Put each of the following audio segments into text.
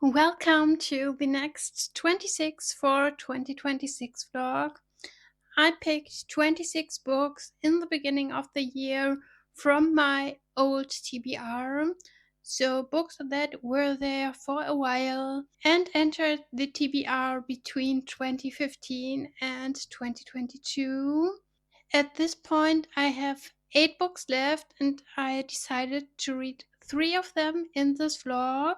Welcome to the next 26 for 2026 vlog. I picked 26 books in the beginning of the year from my old TBR. So, books that were there for a while and entered the TBR between 2015 and 2022. At this point, I have 8 books left, and I decided to read 3 of them in this vlog,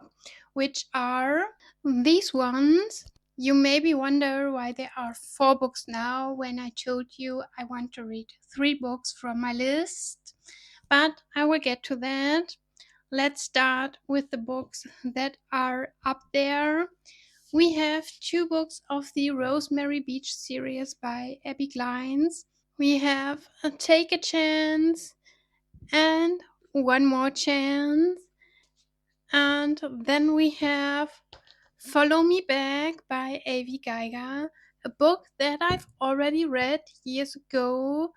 which are these ones. You maybe wonder why there are 4 books now when I told you I want to read 3 books from my list, but I will get to that. Let's start with the books that are up there. We have 2 books of the Rosemary Beach series by Abby Glines. We have Take a Chance and One More Chance. And then we have Follow Me Back by A.V. Geiger, a book that I've already read years ago,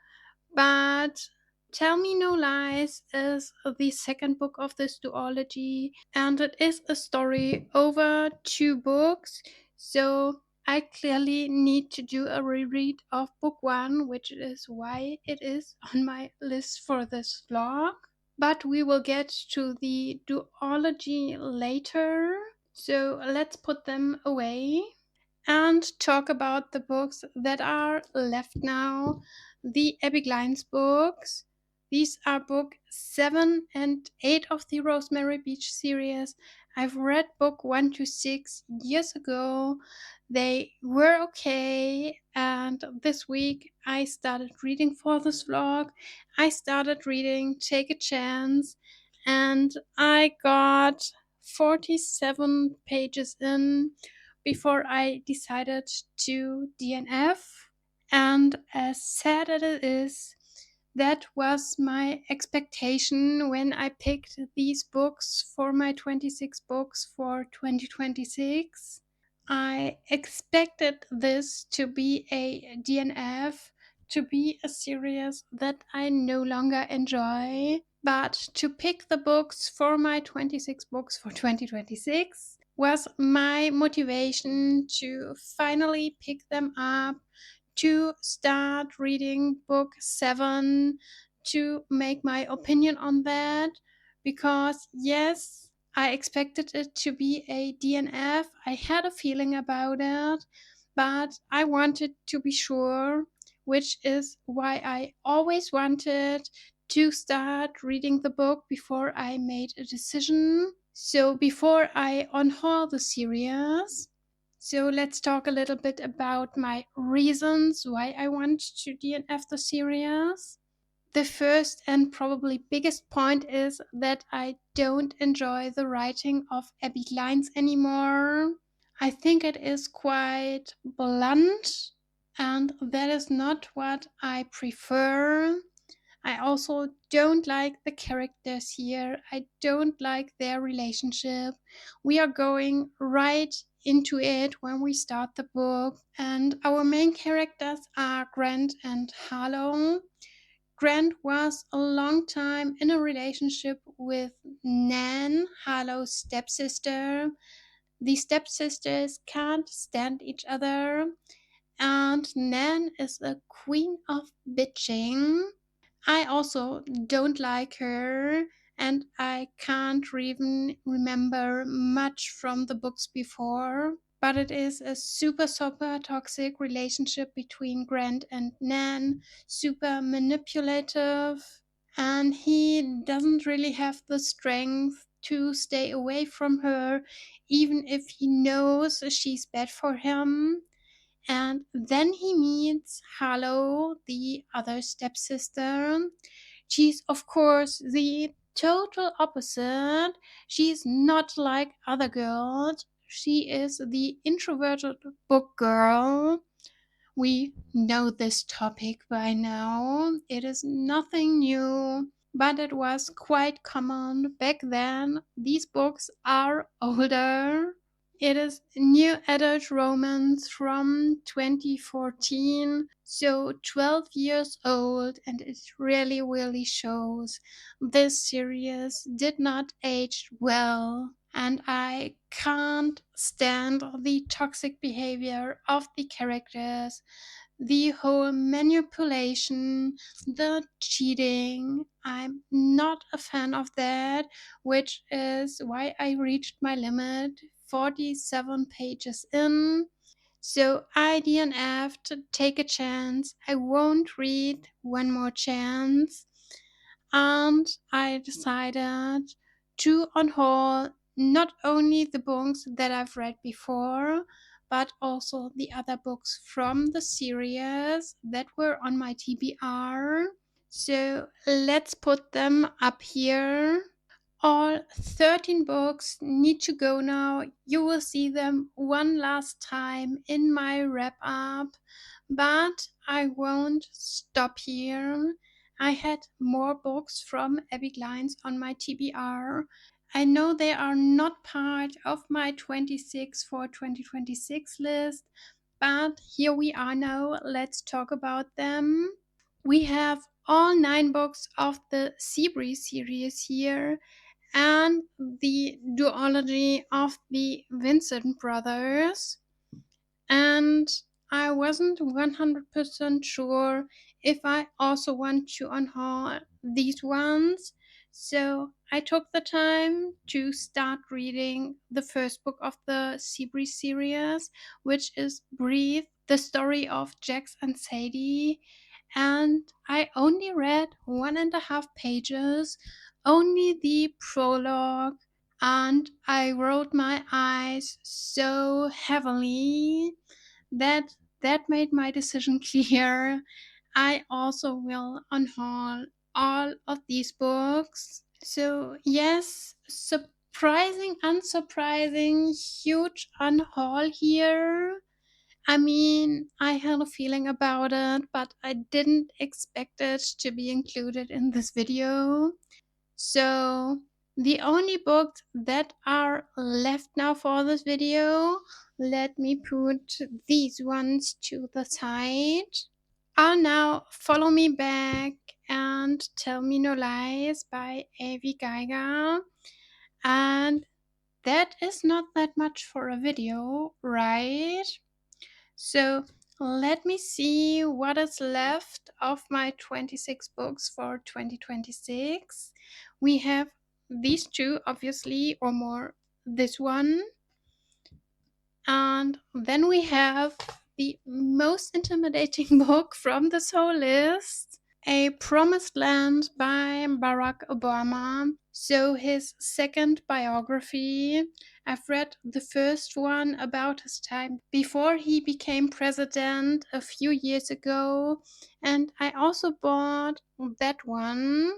but Tell Me No Lies is the second book of this duology, and it is a story over 2 books, so I clearly need to do a reread of book 1, which is why it is on my list for this vlog. But we will get to the duology later, so let's put them away and talk about the books that are left now, the Abby Glines books. These are book 7 and 8 of the Rosemary Beach series. I've read book 1 to 6 years ago. They were okay, and this week I started reading for this vlog. I started reading Take a Chance, and I got 47 pages in before I decided to DNF. And as sad as it is, that was my expectation when I picked these books for my 26 books for 2026. I expected this to be a DNF, to be a series that I no longer enjoy. But to pick the books for my 26 books for 2026 was my motivation to finally pick them up, to start reading book 7, to make my opinion on that. Because, yes, I expected it to be a DNF. I had a feeling about it, but I wanted to be sure, which is why I always wanted to start reading the book before I made a decision. So before I unhaul the series, so let's talk a little bit about my reasons why I want to DNF the series. The first and probably biggest point is that I don't enjoy the writing of Abby Glines anymore. I think it is quite blunt, and that is not what I prefer. I also don't like the characters here. I don't like their relationship. We are going right into it when we start the book, and our main characters are Grant and Harlow. Grant was a long time in a relationship with Nan, Harlow's stepsister. The stepsisters can't stand each other, and Nan is a queen of bitching. I also don't like her, and I can't even remember much from the books before. But it is a super, super toxic relationship between Grant and Nan, super manipulative, and he doesn't really have the strength to stay away from her, even if he knows she's bad for him. And then he meets Harlow, the other stepsister. She's, of course, the total opposite. She's not like other girls. She is the introverted book girl. We know this topic by now. It is nothing new, but it was quite common back then. These books are older. It is new adult romance from 2014, so 12 years old, and it really, really shows this series did not age well. And I can't stand the toxic behavior of the characters, the whole manipulation, the cheating. I'm not a fan of that, which is why I reached my limit 47 pages in. So I DNF'd, take a chance. I won't read one more chance. And I decided to unhaul not only the books that I've read before, but also the other books from the series that were on my TBR. So let's put them up here. All 13 books need to go now. You will see them one last time in my wrap up, but I won't stop here. I had more books from Abby Glines on my TBR. I know they are not part of my 26 for 2026 list, but here we are now. Let's talk about them. We have all 9 books of the Seabury series here and the duology of the Vincent brothers. And I wasn't 100% sure if I also want to unhaul these ones. So I took the time to start reading the first book of the Seabury series, which is Breathe, the story of Jax and Sadie. And I only read 1.5 pages, only the prologue, and I rolled my eyes so heavily that that made my decision clear. I also will unhaul all of these books. So yes, surprising, unsurprising, huge unhaul here. I mean, I had a feeling about it, but I didn't expect it to be included in this video. So the only books that are left now for this video, let me put these ones to the side. Are now Follow Me Back and Tell Me No Lies by Avi Geiger. And that is not that much for a video, right? So let me see what is left of my 26 books for 2026. We have these two, obviously, or more this one. And then we have the most intimidating book from this whole list, A Promised Land by Barack Obama. So his second biography. I've read the first one about his time before he became president a few years ago, and I also bought that one.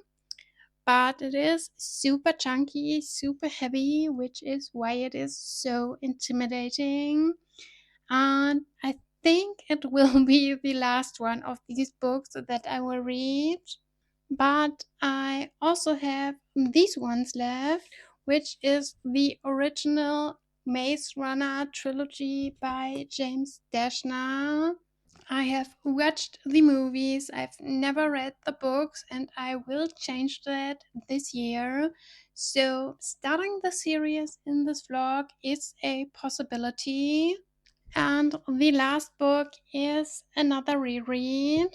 But it is super chunky, super heavy, which is why it is so intimidating. And I think it will be the last one of these books that I will read. But I also have these ones left, which is the original Maze Runner trilogy by James Dashner. I have watched the movies, I've never read the books, and I will change that this year. So, starting the series in this vlog is a possibility. And the last book is another reread.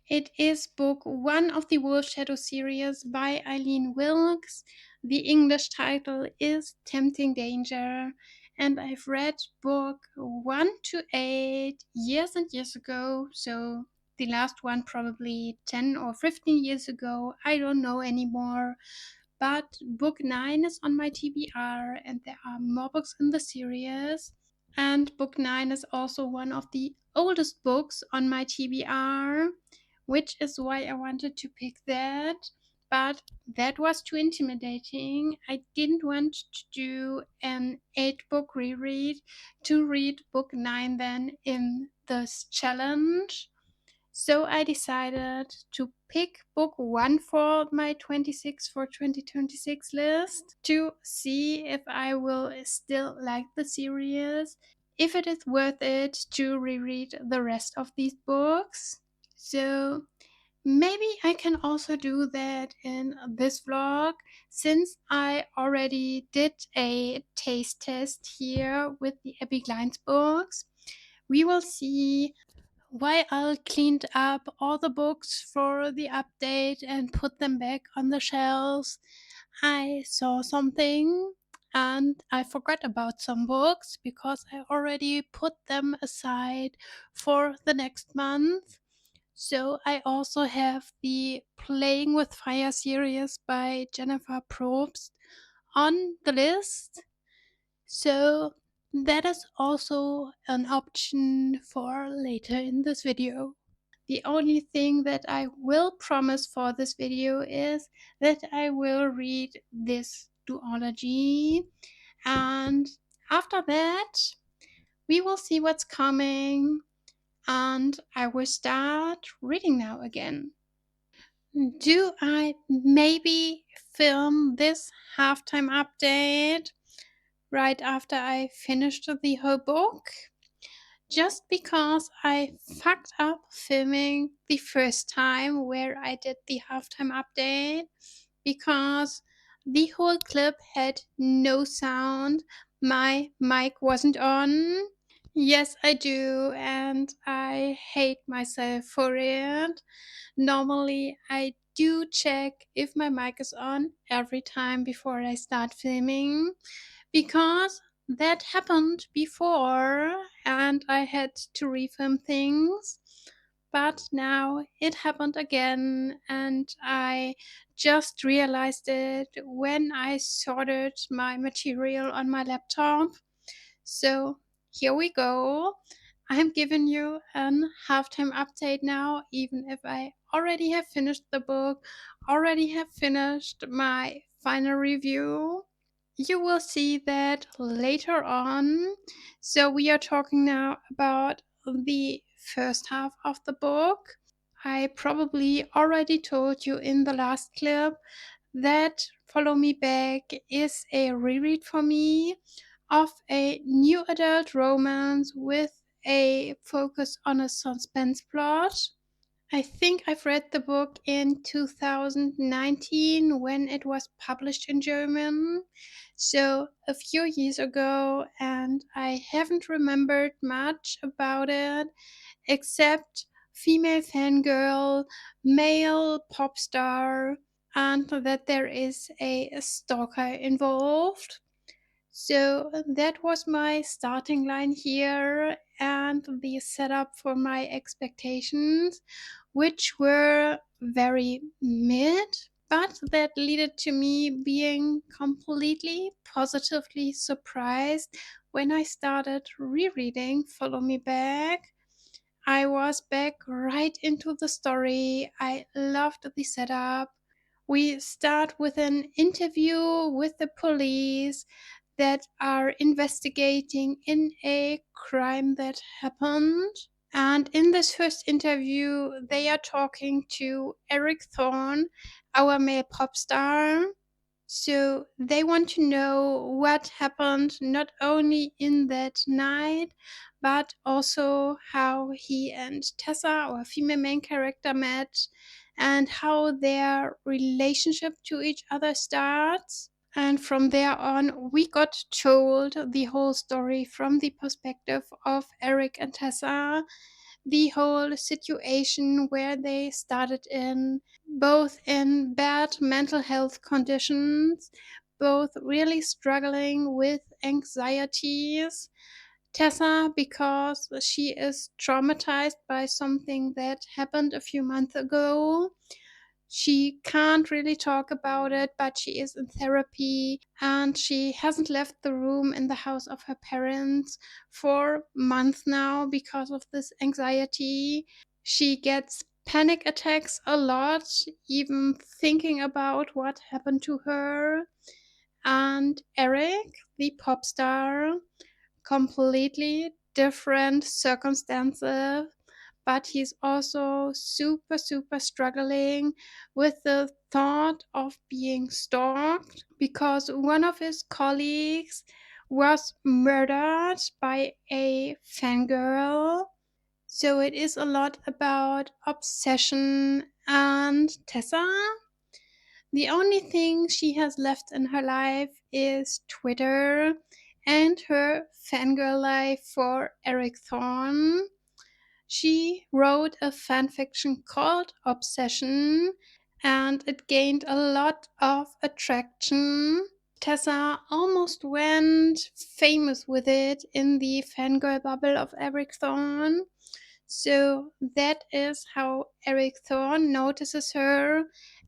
It is book 1 of the Wolf Shadow series by Eileen Wilkes. The English title is Tempting Danger, and I've read book 1 to 8 years and years ago, so the last one probably 10 or 15 years ago. I don't know anymore. But book 9 is on my TBR, and there are more books in the series. And book 9 is also one of the oldest books on my TBR, which is why I wanted to pick that. But that was too intimidating. I didn't want to do an 8 book reread to read book 9 then in this challenge. So I decided to pick book one for my 26 for 2026 list to see if I will still like the series, if it is worth it to reread the rest of these books. So maybe I can also do that in this vlog, since I already did a taste test here with the Abby Glines books. We will see why I cleaned up all the books for the update and put them back on the shelves. I saw something and I forgot about some books because I already put them aside for the next month. So I also have the Playing with Fire series by Jennifer Probst on the list. So that is also an option for later in this video. The only thing that I will promise for this video is that I will read this duology, and after that we will see what's coming, and I will start reading now again. Do I maybe film this halftime update right after I finished the whole book? Just because I fucked up filming the first time where I did the halftime update, because the whole clip had no sound. My mic wasn't on. Yes, I do, and I hate myself for it. Normally, I do check if my mic is on every time before I start filming, because that happened before and I had to refilm things. But now it happened again, and I just realized it when I sorted my material on my laptop. So here we go. I'm giving you an halftime update now, even if I already have finished the book, already have finished my final review. You will see that later on. So we are talking now about the first half of the book. I probably already told you in the last clip that Follow Me Back is a reread for me of a new adult romance with a focus on a suspense plot. I think I've read the book in 2019 when it was published in German, so a few years ago, and I haven't remembered much about it except female fangirl, male pop star, and that there is a stalker involved. So that was my starting line here and the setup for my expectations, which were very mid, but that led to me being completely positively surprised when I started rereading Follow Me Back. I was back right into the story. I loved the setup. We start with an interview with the police that are investigating in a crime that happened. And in this first interview, they are talking to Eric Thorne, our male pop star. So they want to know what happened not only in that night, but also how he and Tessa, our female main character, met and how their relationship to each other starts. And from there on, we got told the whole story from the perspective of Eric and Tessa, the whole situation where they started in, both in bad mental health conditions, both really struggling with anxieties. Tessa, because she is traumatized by something that happened a few months ago. She can't really talk about it, but she is in therapy and she hasn't left the room in the house of her parents for months now because of this anxiety. She gets panic attacks a lot, even thinking about what happened to her. And Eric, the pop star, completely different circumstances, but he's also super, super struggling with the thought of being stalked because one of his colleagues was murdered by a fangirl. So it is a lot about obsession and Tessa. The only thing she has left in her life is Twitter and her fangirl life for Eric Thorne. She wrote a fanfiction called Obsession, and it gained a lot of attraction. Tessa almost went famous with it in the fangirl bubble of Eric Thorne. So that is how Eric Thorne notices her,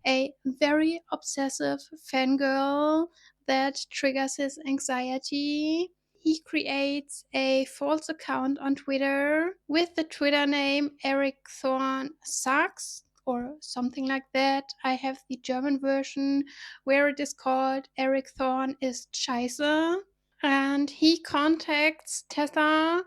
a very obsessive fangirl that triggers his anxiety. He creates a false account on Twitter with the Twitter name Eric Thorne Sucks or something like that. I have the German version where it is called Eric Thorne is Scheiße. And he contacts Tessa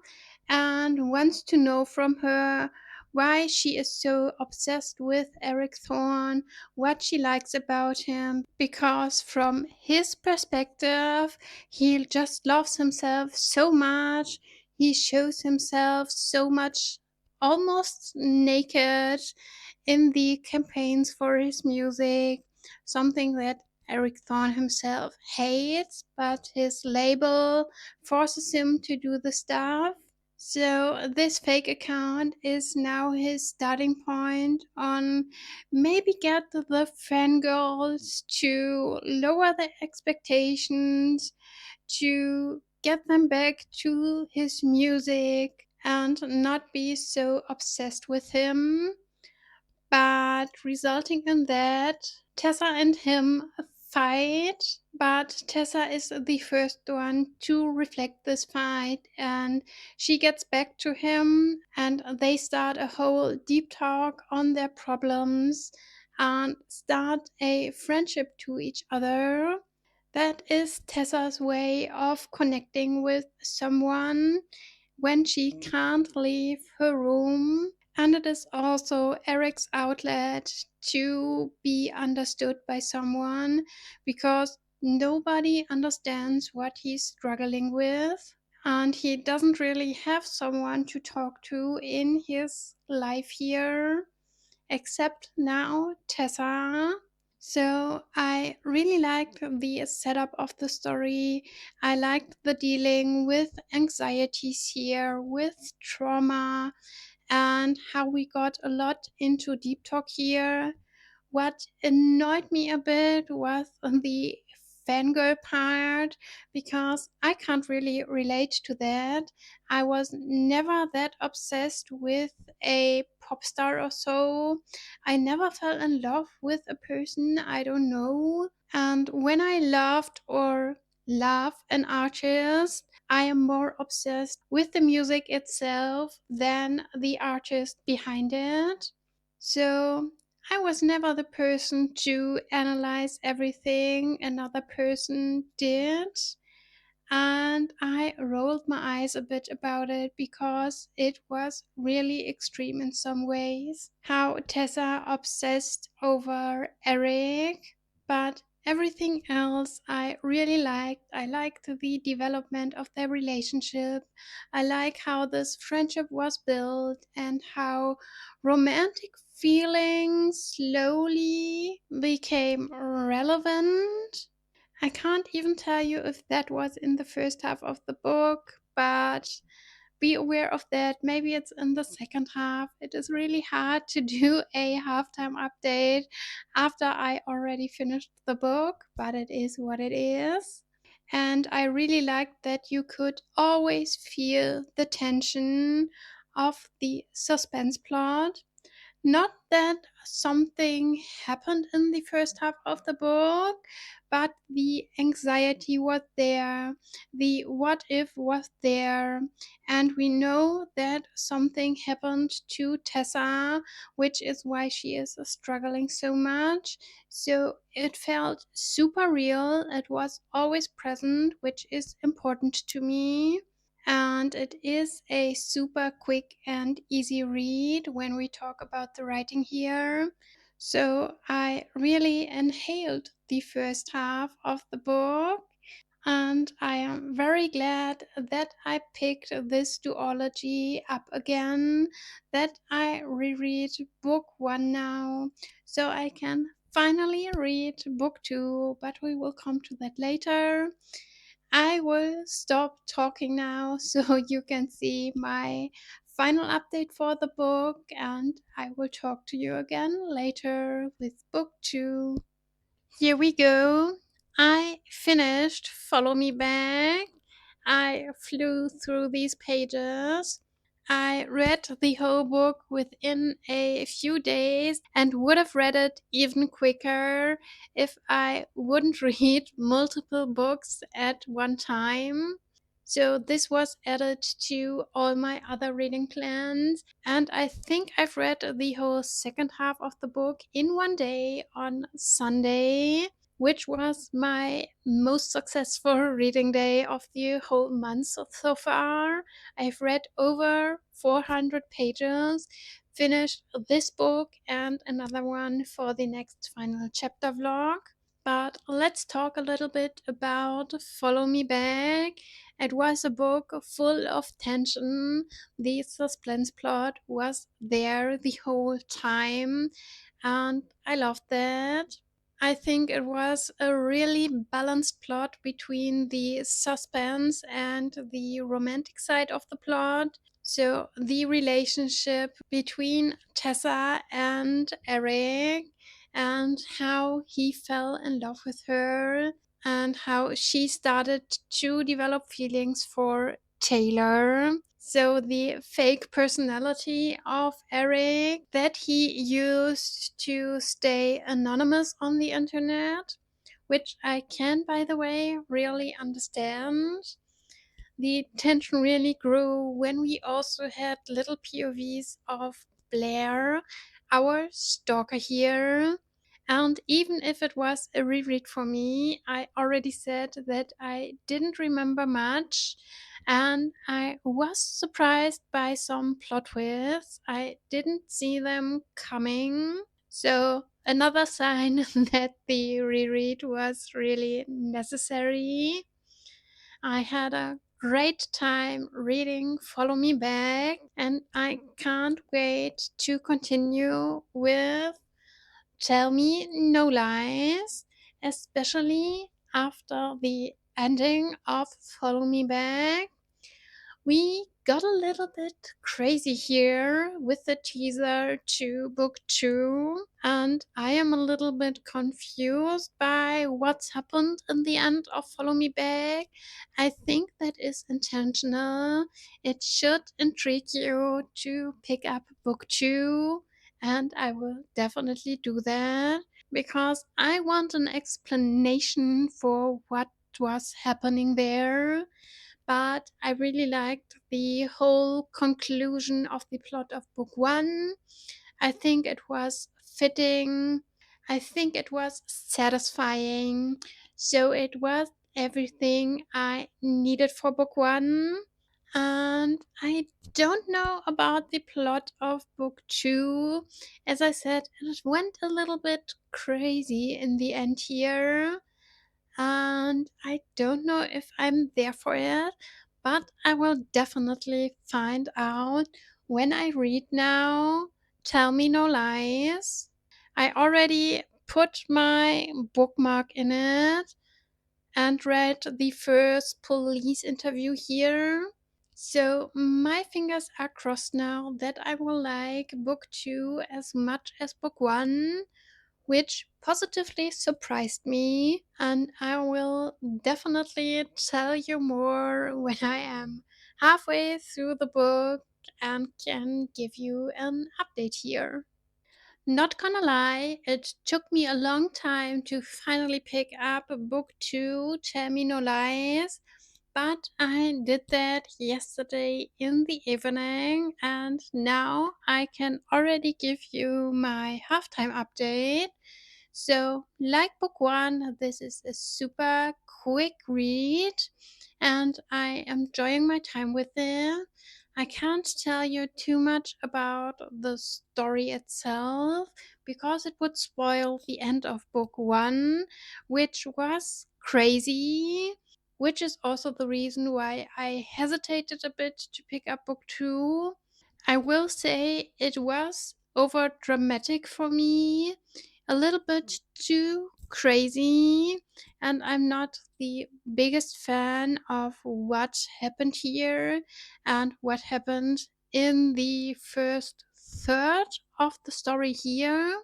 and wants to know from her why she is so obsessed with Eric Thorne, what she likes about him, because from his perspective, he just loves himself so much. He shows himself so much, almost naked, in the campaigns for his music, something that Eric Thorne himself hates, but his label forces him to do the stuff. So this fake account is now his starting point on maybe get the fangirls to lower their expectations, to get them back to his music and not be so obsessed with him. But resulting in that, Tessa and him fight, but Tessa is the first one to reflect this fight and she gets back to him and they start a whole deep talk on their problems and start a friendship to each other. That is Tessa's way of connecting with someone when she can't leave her room. And it is also Eric's outlet to be understood by someone because nobody understands what he's struggling with. And he doesn't really have someone to talk to in his life here, except now Tessa. So I really liked the setup of the story. I liked the dealing with anxieties here, with trauma, and how we got a lot into deep talk here. What annoyed me a bit was the fangirl part because I can't really relate to that. I was never that obsessed with a pop star or so. I never fell in love with a person I don't know. And when I loved or love an artist, I am more obsessed with the music itself than the artist behind it. So I was never the person to analyze everything another person did. And I rolled my eyes a bit about it because it was really extreme in some ways. How Tessa obsessed over Eric, but everything else I really liked. I liked the development of their relationship. I like how this friendship was built and how romantic feelings slowly became relevant. I can't even tell you if that was in the first half of the book, but be aware of that. Maybe it's in the second half. It is really hard to do a halftime update after I already finished the book, but it is what it is. And I really liked that you could always feel the tension of the suspense plot. Not that something happened in the first half of the book, but the anxiety was there, the what if was there, and we know that something happened to Tessa, which is why she is struggling so much. So it felt super real, it was always present, which is important to me. and it is a super quick and easy read when we talk about the writing here. So I really inhaled the first half of the book, and I am very glad that I picked this duology up again, that I reread book one now, so I can finally read book two, but we will come to that later. I will stop talking now so you can see my final update for the book, and I will talk to you again later with book two. Here we go. I finished Follow Me Back. I flew through these pages. I read the whole book within a few days and would have read it even quicker if I wouldn't read multiple books at one time. So this was added to all my other reading plans, and I think I've read the whole second half of the book in one day on Sunday, which was my most successful reading day of the whole month so far. I've read over 400 pages, finished this book and another one for the next final chapter vlog. But let's talk a little bit about Follow Me Back. It was a book full of tension. The suspense plot was there the whole time, and I loved that. I think it was a really balanced plot between the suspense and the romantic side of the plot. So, the relationship between Tessa and Eric, and how he fell in love with her, and how she started to develop feelings for Taylor. So, the fake personality of Eric that he used to stay anonymous on the internet, which I can, by the way, really understand. The tension really grew when we also had little POVs of Blair, our stalker here. And even if it was a reread for me, I already said that I didn't remember much, and I was surprised by some plot twists. I didn't see them coming. So, another sign that the reread was really necessary. I had a great time reading Follow Me Back, and I can't wait to continue with Tell Me No Lies, especially after the ending of Follow Me Back. We got a little bit crazy here with the teaser to book two, and I am a little bit confused by what's happened in the end of Follow Me Back. I think that is intentional. It should intrigue you to pick up book two, and I will definitely do that because I want an explanation for what was happening there. But I really liked the whole conclusion of the plot of book one. I think it was fitting. I think it was satisfying. So it was everything I needed for book one. And I don't know about the plot of book two. As I said, it went a little bit crazy in the end here, and I don't know if I'm there for it, but I will definitely find out when I read now. Tell Me No Lies. I already put my bookmark in it and read the first police interview here. So my fingers are crossed now that I will like book two as much as book one, which positively surprised me. And I will definitely tell you more when I am halfway through the book and can give you an update here. Not gonna lie, it took me a long time to finally pick up book two, Tell Me No Lies, but I did that yesterday in the evening, and now I can already give you my halftime update. So, like book one, this is a super quick read. and I am enjoying my time with it. I can't tell you too much about the story itself because it would spoil the end of book one, which was crazy, which is also the reason why I hesitated a bit to pick up book two. I will say it was over dramatic for me, a little bit too crazy, and I'm not the biggest fan of what happened here and what happened in the first third of the story here.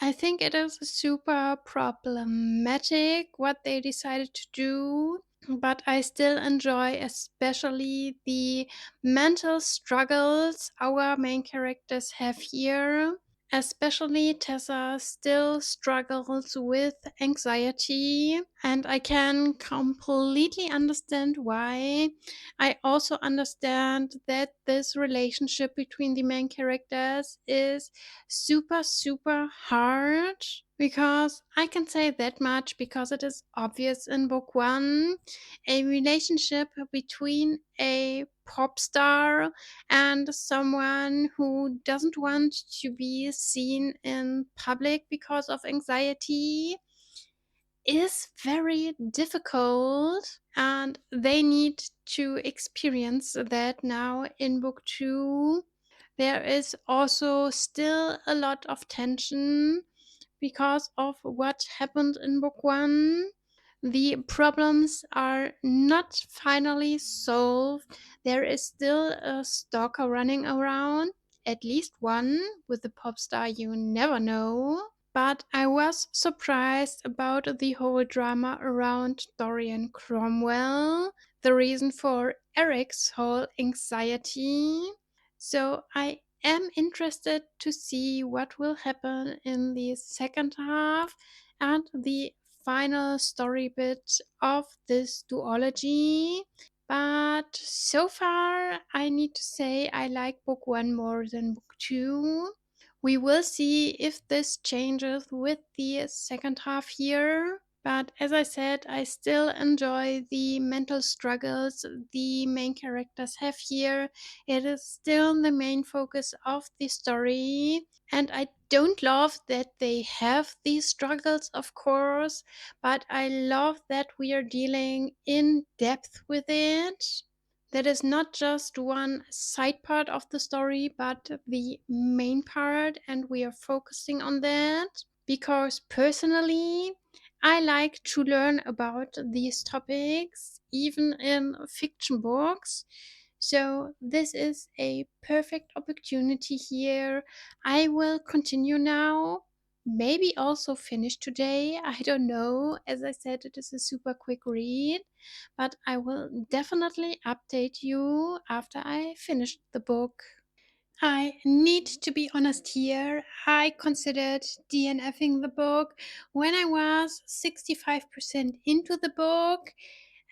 I think it is super problematic what they decided to do, but I still enjoy, especially the mental struggles our main characters have here. Especially Tessa still struggles with anxiety, and I can completely understand why. I also understand that this relationship between the main characters is super, super hard, because I can say that much because it is obvious in book one. A relationship between a pop star and someone who doesn't want to be seen in public because of anxiety is very difficult, and they need to experience that now in book two. There is also still a lot of tension because of what happened in book one. The problems are not finally solved. There is still a stalker running around, at least one with a pop star you never know. But I was surprised about the whole drama around Dorian Cromwell, the reason for Eric's whole anxiety. So I am interested to see what will happen in the second half and the final story bit of this duology. But so far, I need to say I like book one more than book two. We will see if this changes with the second half here. But as I said, I still enjoy the mental struggles the main characters have here. It is still the main focus of the story. And I don't love that they have these struggles, of course, but I love that we are dealing in depth with it. That is not just one side part of the story, but the main part, and we are focusing on that because personally, I like to learn about these topics, even in fiction books. So, this is a perfect opportunity here. I will continue now. Maybe also finish today. I don't know. As I said, it is a super quick read, but I will definitely update you after I finish the book. I need to be honest here. I considered DNFing the book when I was 65% into the book,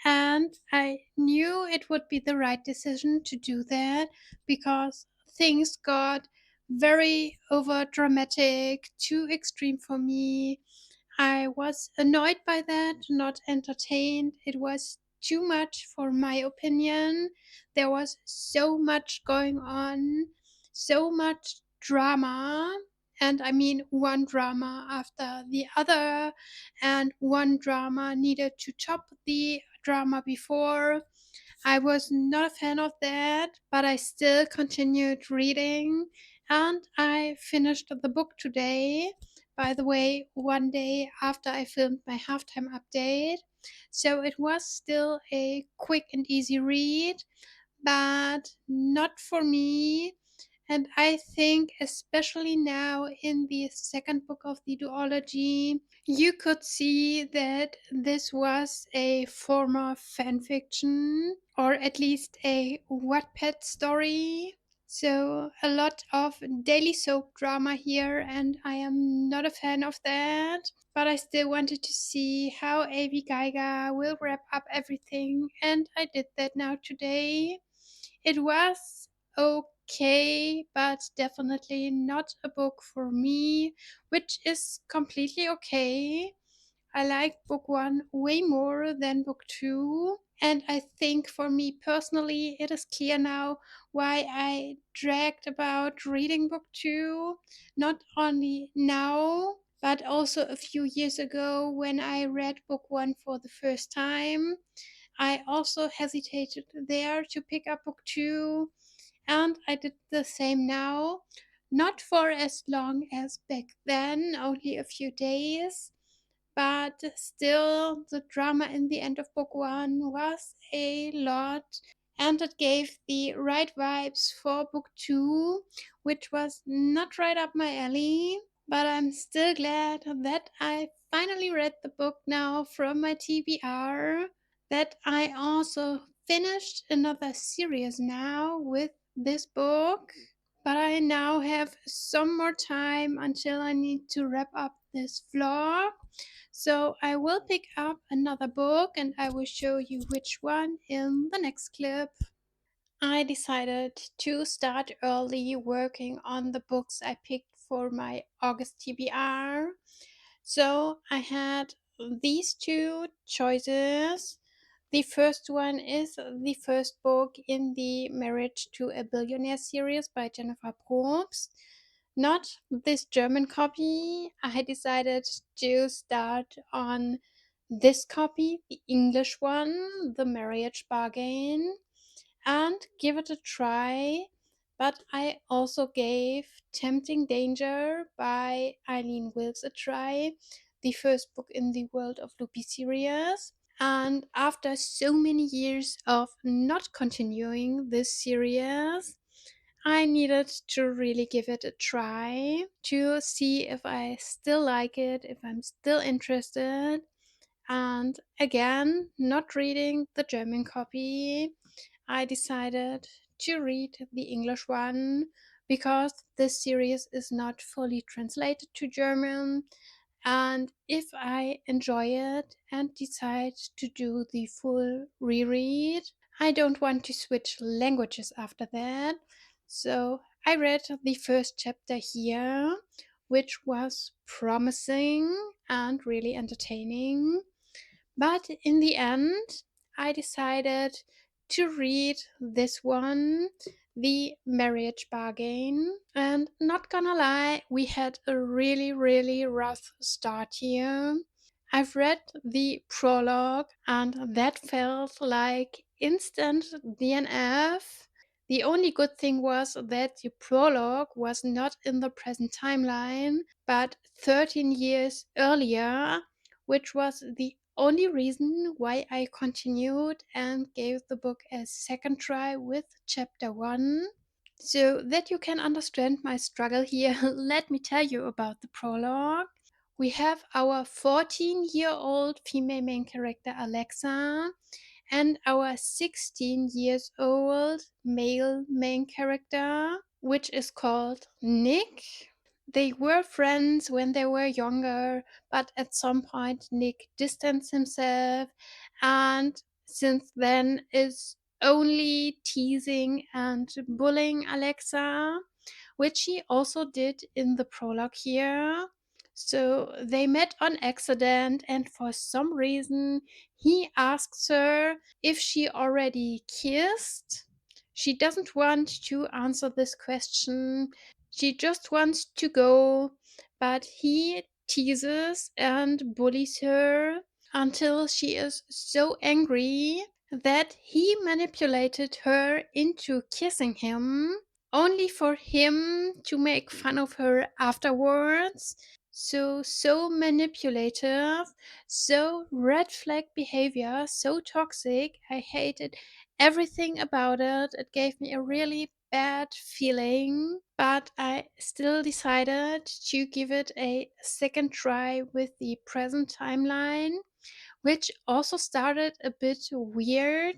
and I knew it would be the right decision to do that because things got very over dramatic, too extreme for me. I was annoyed by that, not entertained. It was too much for my opinion. There was so much going on, so much drama, and I mean one drama after the other, and one drama needed to top the drama before. I was not a fan of that, but I still continued reading, and I finished the book today. By the way, one day after I filmed my halftime update. So it was still a quick and easy read, but not for me. And I think, especially now in the second book of the duology, you could see that this was a former fanfiction, or at least a Wattpad story. So, a lot of daily soap drama here, and I am not a fan of that. But I still wanted to see how AV Geiger will wrap up everything, and I did that now today. It was okay, but definitely not a book for me, which is completely okay. I like book one way more than book two. And I think for me personally, it is clear now why I dragged about reading book two, not only now, but also a few years ago when I read book one for the first time. I also hesitated there to pick up book two, and I did the same now. Not for as long as back then, only a few days, but still, the drama in the end of book one was a lot, and it gave the right vibes for book two, which was not right up my alley. But I'm still glad that I finally read the book now from my TBR, that I also finished another series now with this book. But I now have some more time until I need to wrap up this vlog. So I will pick up another book and I will show you which one in the next clip. I decided to start early working on the books I picked for my August TBR. So I had these two choices. The first one is the first book in the Marriage to a Billionaire series by Jennifer Probst. Not this German copy. I decided to start on this copy, the English one, The Marriage Bargain, and give it a try. But I also gave Tempting Danger by Eileen Wilkes a try, the first book in the World of Loopy series. And after so many years of not continuing this series, I needed to really give it a try to see if I still like it, if I'm still interested. And again, not reading the German copy, I decided to read the English one because this series is not fully translated to German. And if I enjoy it and decide to do the full reread, I don't want to switch languages after that. So I read the first chapter here, which was promising and really entertaining. But in the end, I decided to read this one, The Marriage Bargain. And not gonna lie, we had a really, really rough start here. I've read the prologue, and that felt like instant DNF. The only good thing was that the prologue was not in the present timeline, but 13 years earlier, which was the only reason why I continued and gave the book a second try with chapter 1. So that you can understand my struggle here, let me tell you about the prologue. We have our 14-year-old female main character Alexa and our 16 years old male main character, which is called Nick. They were friends when they were younger, but at some point Nick distanced himself and since then is only teasing and bullying Alexa, which he also did in the prologue here. So they met on accident, and for some reason, he asks her if she already kissed. She doesn't want to answer this question. She just wants to go, but he teases and bullies her until she is so angry that he manipulated her into kissing him, only for him to make fun of her afterwards. So manipulative, so red flag behavior, so toxic. I hated everything about it. It gave me a really bad feeling, but I still decided to give it a second try with the present timeline, which also started a bit weird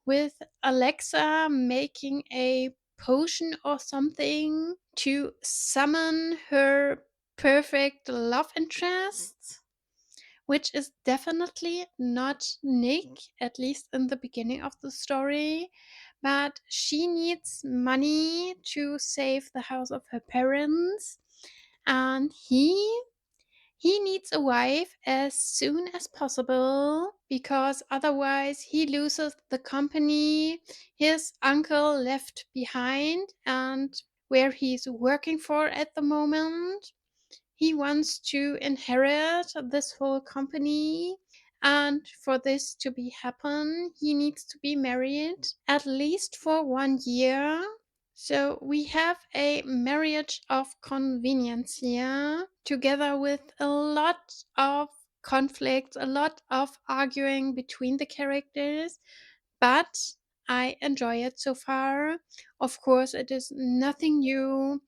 with Alexa making a potion or something to summon her perfect love interest, which is definitely not Nick, at least in the beginning of the story. But she needs money to save the house of her parents, and he He needs a wife as soon as possible because otherwise he loses the company his uncle left behind and where he's working for at the moment. He wants to inherit this whole company, and for this to be happen, he needs to be married at least for 1 year. So we have a marriage of convenience here, together with a lot of conflicts, a lot of arguing between the characters, but I enjoy it so far. Of course, it is nothing new.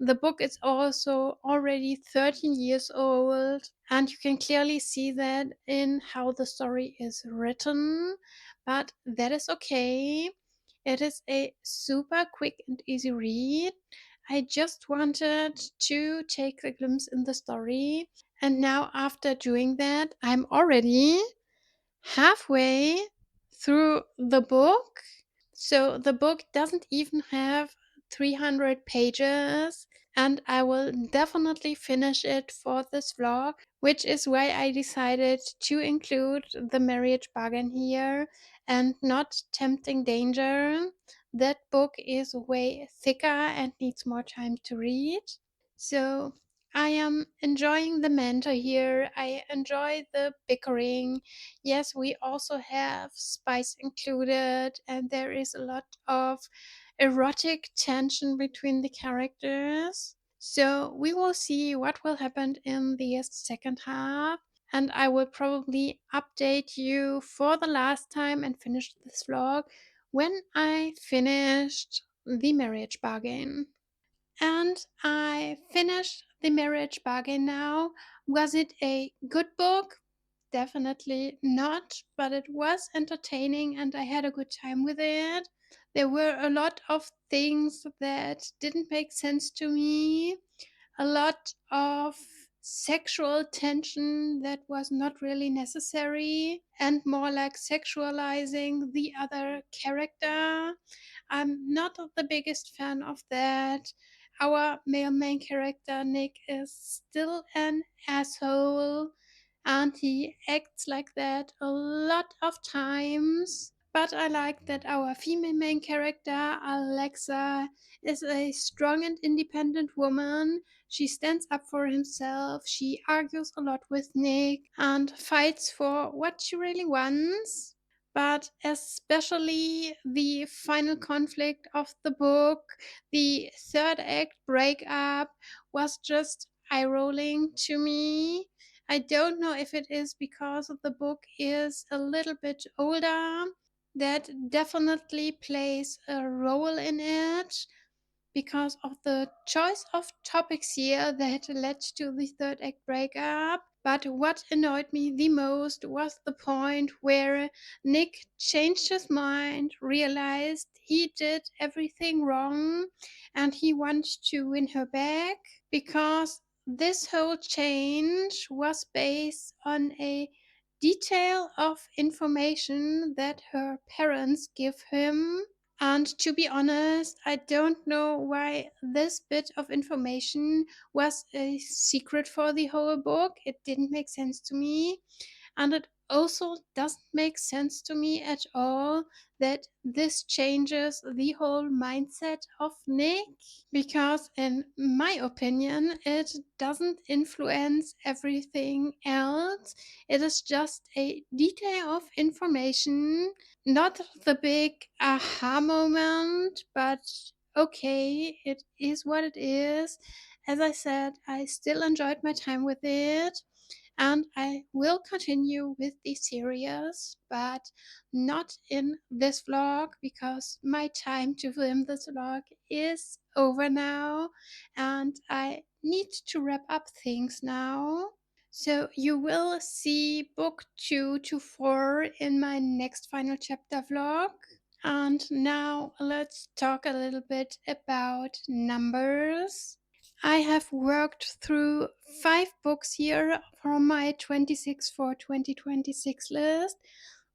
The book is also already 13 years old, and you can clearly see that in how the story is written, but that is okay. It is a super quick and easy read. I just wanted to take a glimpse in the story, and now after doing that, I'm already halfway through the book. So the book doesn't even have 300 pages, and I will definitely finish it for this vlog, which is why I decided to include the marriage bargain here and not tempting danger. That book is way thicker and needs more time to read. So I am enjoying the mentor here. I enjoy the bickering. Yes, we also have spice included, and there is a lot of erotic tension between the characters. So we will see what will happen in the second half, and I will probably update you for the last time and finish this vlog when I finished the marriage bargain. And I finished The Marriage Bargain now. Was it a good book? Definitely not, but it was entertaining and I had a good time with it. There were a lot of things that didn't make sense to me, a lot of sexual tension that was not really necessary, and more like sexualizing the other character. I'm not the biggest fan of that. Our male main character, Nick, is still an asshole and he acts like that a lot of times. But I like that our female main character, Alexa, is a strong and independent woman. She stands up for himself, she argues a lot with Nick, and fights for what she really wants. But especially the final conflict of the book, the third act breakup, was just eye rolling to me. I don't know if it is because the book is a little bit older. That definitely plays a role in it because of the choice of topics here that led to the third act breakup. But what annoyed me the most was the point where Nick changed his mind, realized he did everything wrong, and he wants to win her back because this whole change was based on a detail of information that her parents give him. And to be honest, I don't know why this bit of information was a secret for the whole book. It didn't make sense to me. And it also doesn't make sense to me at all that this changes the whole mindset of Nick. Because, in my opinion, it doesn't influence everything else. It is just a detail of information, not the big aha moment, but okay, it is what it is. As I said, I still enjoyed my time with it, and I will continue with the series, but not in this vlog because my time to film this vlog is over now and I need to wrap up things now. So you will see book 2 to 4 in my next final chapter vlog. And now let's talk a little bit about numbers. I have worked through 5 books here from my 26 for 2026 list.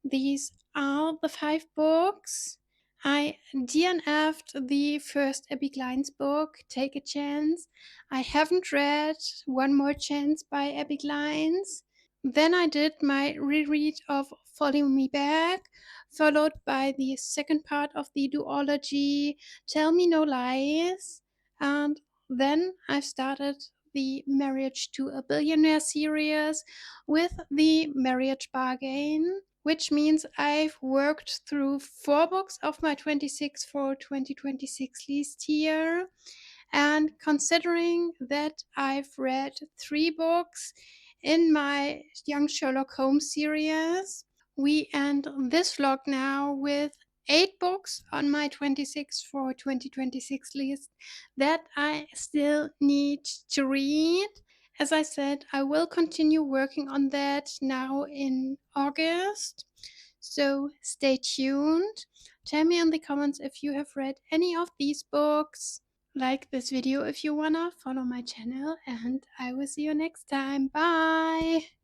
These are the 5 books. I DNF'd the first Abby Klein's book, Take a Chance. I haven't read One More Chance by Abby Klein's. Then I did my reread of Follow Me Back, followed by the second part of the duology, Tell Me No Lies. And then I started the Marriage to a Billionaire series with the Marriage Bargain, which means I've worked through 4 books of my 26 for 2026 list here. And considering that I've read 3 books in my Young Sherlock Holmes series, we end this vlog now with 8 books on my 26 for 2026 list that I still need to read. As I said, I will continue working on that now in August. So stay tuned. Tell me in the comments if you have read any of these books. Like this video if you wanna, follow my channel, and I will see you next time. Bye!